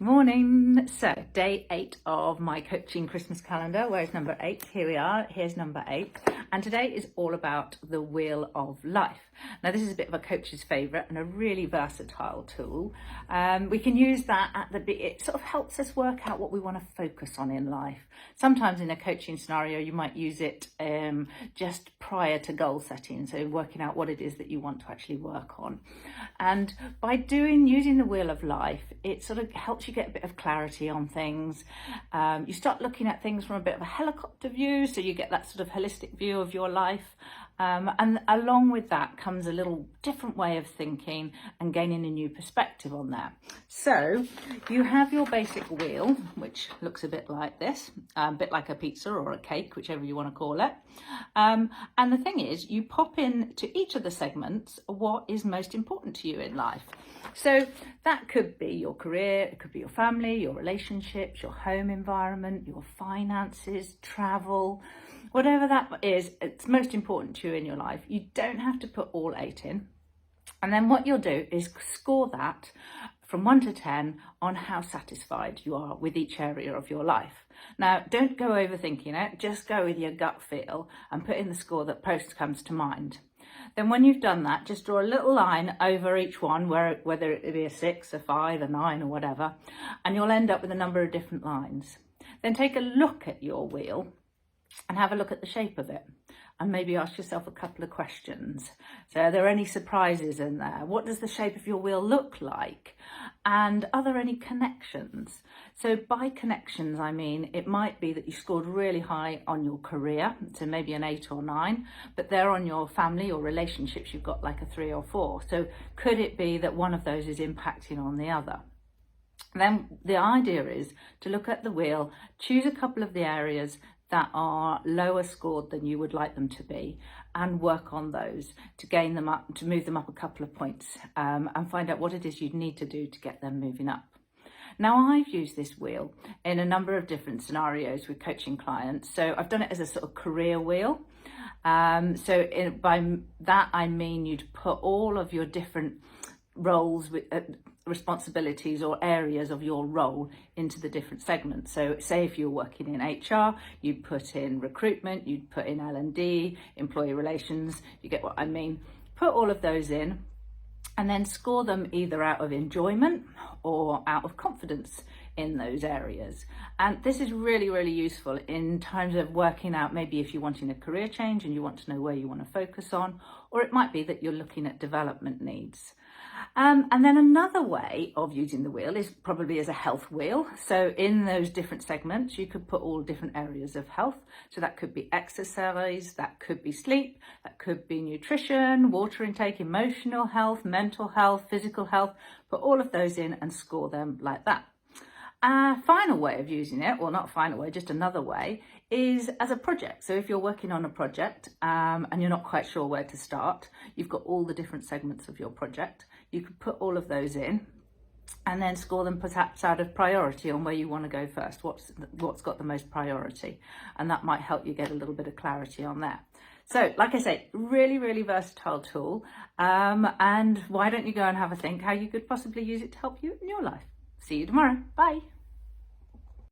Morning. So day 8 of my coaching Christmas calendar. Where's number 8? Here we are. Here's number 8. And today is all about the Wheel of Life. Now this is a bit of a coach's favourite and a really versatile tool. We can use that it sort of helps us work out what we want to focus on in life. Sometimes in a coaching scenario you might use it just prior to goal setting, so working out what it is that you want to actually work on. And by using the Wheel of Life, it sort of helps you get a bit of clarity on things. You start looking at things from a bit of a helicopter view, so you get that sort of holistic view of your life. And along with that comes a little different way of thinking and gaining a new perspective on that. So you have your basic wheel, which looks a bit like this, a bit like a pizza or a cake, whichever you want to call it. And the thing is, you pop in to each of the segments what is most important to you in life. So that could be your career, it could be your family, your relationships, your home environment, your finances, travel, whatever that is, it's most important to you in your life. You don't have to put all 8 in. And then what you'll do is score that from 1 to 10 on how satisfied you are with each area of your life. Now, don't go overthinking it, just go with your gut feel and put in the score that most comes to mind. Then when you've done that, just draw a little line over each one, whether it be a 6, a 5, a 9 or whatever, and you'll end up with a number of different lines. Then take a look at your wheel and have a look at the shape of it and maybe ask yourself a couple of questions. So are there any surprises in there? What does the shape of your wheel look like? And are there any connections? So by connections, I mean, it might be that you scored really high on your career, so maybe an 8 or 9, but there on your family or relationships, you've got like a 3 or 4. So could it be that one of those is impacting on the other? Then the idea is to look at the wheel, choose a couple of the areas that are lower scored than you would like them to be and work on those to gain them up, to move them up a couple of points, and find out what it is you'd need to do to get them moving up. Now, I've used this wheel in a number of different scenarios with coaching clients. So I've done it as a sort of career wheel. By that, I mean you'd put all of your different roles with responsibilities or areas of your role into the different segments. So say if you're working in HR, you'd put in recruitment, you'd put in L&D, employee relations, you get what I mean. Put all of those in and then score them either out of enjoyment or out of confidence in those areas. And this is really, really useful in times of working out maybe if you're wanting a career change and you want to know where you want to focus on, or it might be that you're looking at development needs. And then another way of using the wheel is probably as a health wheel. So in those different segments, you could put all different areas of health. So that could be exercise, that could be sleep, that could be nutrition, water intake, emotional health, mental health, physical health. Put all of those in and score them like that. A final way of using it, or not final way, just another way, is as a project. So if you're working on a project and you're not quite sure where to start, you've got all the different segments of your project. You could put all of those in and then score them perhaps out of priority on where you want to go first, what's got the most priority. And that might help you get a little bit of clarity on that. So like I say, really, really versatile tool. And why don't you go and have a think how you could possibly use it to help you in your life. See you tomorrow. Bye.